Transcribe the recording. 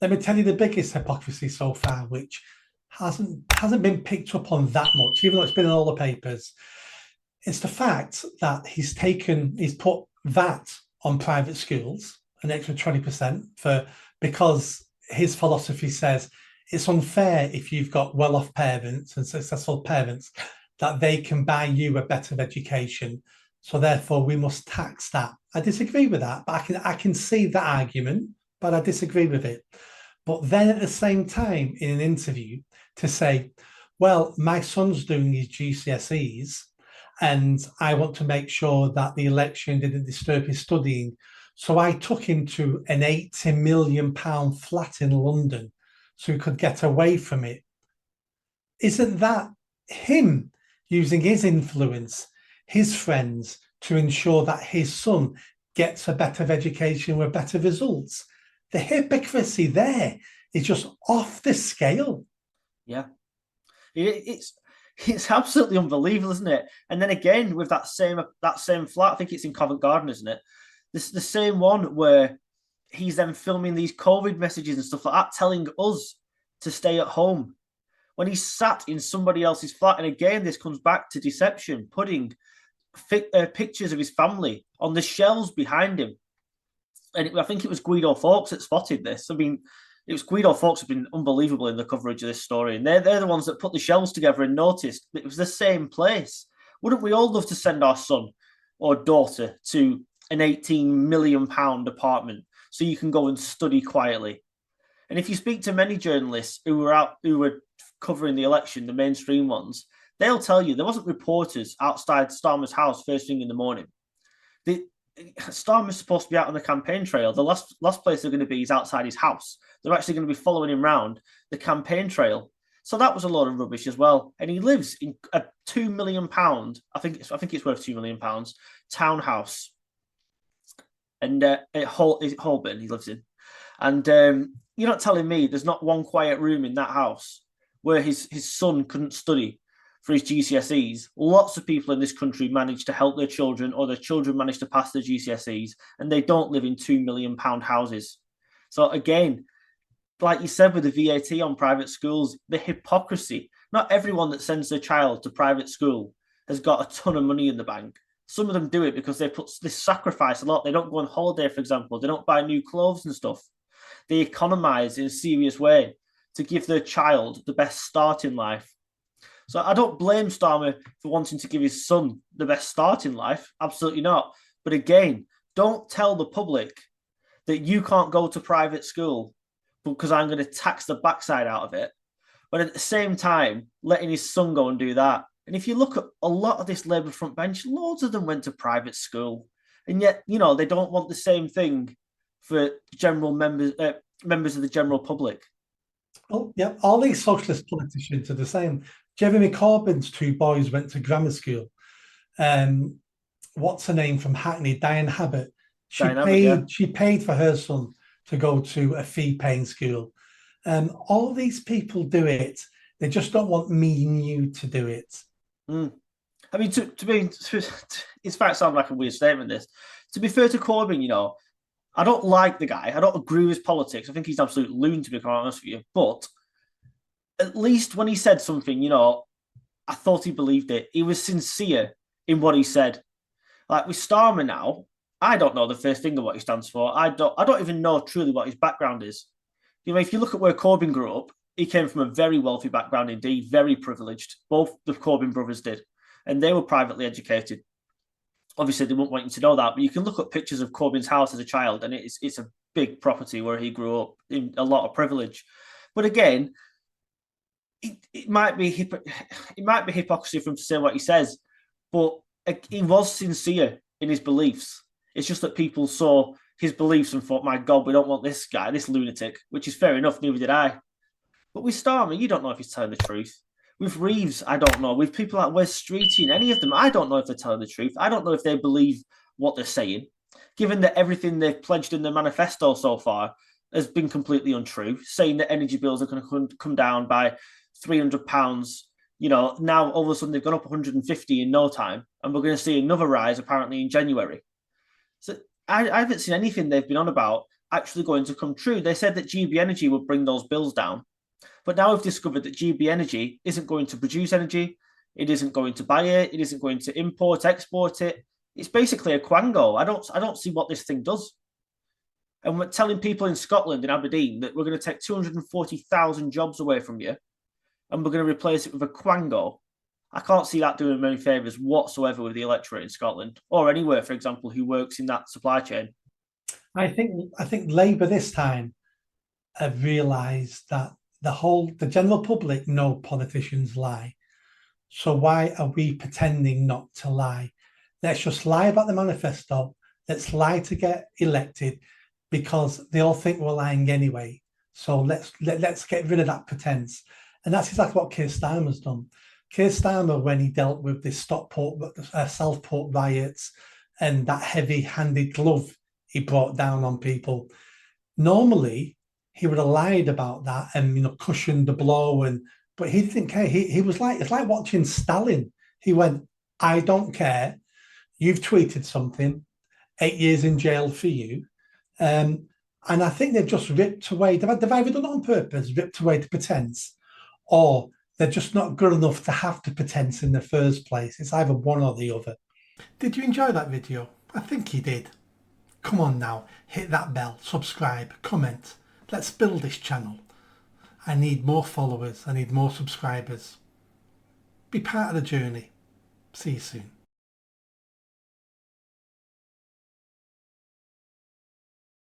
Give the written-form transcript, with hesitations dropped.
let me tell you the biggest hypocrisy so far, which hasn't been picked up on that much, even though it's been in all the papers. It's the fact that he's put VAT on private schools, an extra 20% for because his philosophy says it's unfair if you've got well-off parents and successful parents that they can buy you a better education. So therefore, we must tax that. I disagree with that, but I can see that argument, but I disagree with it. But then at the same time, in an interview, to say, well, my son's doing his GCSEs and I want to make sure that the election didn't disturb his studying. So I took him to an £80 million flat in London so he could get away from it. Isn't that him using his influence, his friends, to ensure that his son gets a better education with better results? The hypocrisy there is just off the scale. Yeah. It's absolutely unbelievable, isn't it? And then again with that same flat, I think it's in Covent Garden, isn't it? This the same one where he's then filming these COVID messages and stuff like that, telling us to stay at home when he's sat in somebody else's flat. And again, this comes back to deception, putting pictures of his family on the shelves behind him. And I think it was Guido Fawkes that spotted this. I mean, it was Guido Fawkes have been unbelievable in the coverage of this story. And they're the ones that put the shelves together and noticed it was the same place. Wouldn't we all love to send our son or daughter to an £18 million apartment so you can go and study quietly? And if you speak to many journalists who were covering the election, the mainstream ones, they'll tell you there wasn't reporters outside Starmer's house first thing in the morning. Starmer's supposed to be out on the campaign trail. The last place they're going to be is outside his house. They're actually going to be following him around the campaign trail. So that was a lot of rubbish as well. And he lives in a £2 million, I think it's worth £2 million, townhouse. And Holborn he lives in. And you're not telling me there's not one quiet room in that house where his son couldn't study for his GCSEs. Lots of people in this country manage to help their children, or their children manage to pass their GCSEs, and they don't live in £2 million houses. So again, like you said with the VAT on private schools, the hypocrisy. Not everyone that sends their child to private school has got a ton of money in the bank. Some of them do it because they sacrifice a lot. They don't go on holiday, for example. They don't buy new clothes and stuff. They economize in a serious way to give their child the best start in life. So I don't blame Starmer for wanting to give his son the best start in life. Absolutely not. But again, don't tell the public that you can't go to private school because I'm going to tax the backside out of it. But at the same time, letting his son go and do that. And if you look at a lot of this Labour front bench, loads of them went to private school. And yet, they don't want the same thing for general members of the general public. Oh, yeah, all these socialist politicians are the same. Jeremy Corbyn's two boys went to grammar school. What's her name from Hackney? Diane Abbott. She paid for her son to go to a fee-paying school. All these people do it. They just don't want me and you to do it. I mean, to be, it's fact sound like a weird statement. This, to be fair to Corbyn, I don't like the guy. I don't agree with his politics. I think he's an absolute loon, to be quite honest with you. But at least when he said something, I thought he believed it. He was sincere in what he said. Like with Starmer now, I don't know the first thing of what he stands for. I don't even know truly what his background is. If you look at where Corbyn grew up, he came from a very wealthy background indeed, very privileged. Both the Corbyn brothers did. And they were privately educated. Obviously, they wouldn't want you to know that, but you can look at pictures of Corbyn's house as a child, and it's a big property where he grew up in a lot of privilege. But again, it might be hypocrisy for him to say what he says, but he was sincere in his beliefs. It's just that people saw his beliefs and thought, my God, we don't want this guy, this lunatic, which is fair enough, neither did I. But with Starmer, you don't know if he's telling the truth. With Reeves, I don't know. With people like Wes Streeting, any of them, I don't know if they're telling the truth. I don't know if they believe what they're saying, given that everything they've pledged in their manifesto so far has been completely untrue, saying that energy bills are going to come down by £300. Now all of a sudden they've gone up 150 in no time, and we're going to see another rise apparently in January. So I haven't seen anything they've been on about. actually going to come true. They said that GB Energy would bring those bills down, but now we've discovered that GB Energy isn't going to produce energy, it isn't going to buy it, it isn't going to import, export it. It's basically a quango. I don't see what this thing does. And we're telling people in Scotland, in Aberdeen, that we're going to take 240,000 jobs away from you and we're going to replace it with a quango. I can't see that doing many favours whatsoever with the electorate in Scotland or anywhere, for example, who works in that supply chain. I think Labour this time have realised that the general public know politicians lie. So why are we pretending not to lie? Let's just lie about the manifesto. Let's lie to get elected, because they all think we're lying anyway. So let's get rid of that pretense. And that's exactly what Keir Starmer's done. Keir Starmer, when he dealt with the Southport riots and that heavy-handed glove he brought down on people, normally he would have lied about that and cushioned the blow, but he didn't care. He was like, it's like watching Stalin. He went, I don't care. You've tweeted something, 8 years in jail for you. And I think they've just ripped away, they've either done it on purpose, ripped away the pretense, or they're just not good enough to have the pretense in the first place. It's either one or the other. Did you enjoy that video? I think you did. Come on now, hit that bell, subscribe, comment. Let's build this channel. I need more followers, I need more subscribers. Be part of the journey. See you soon.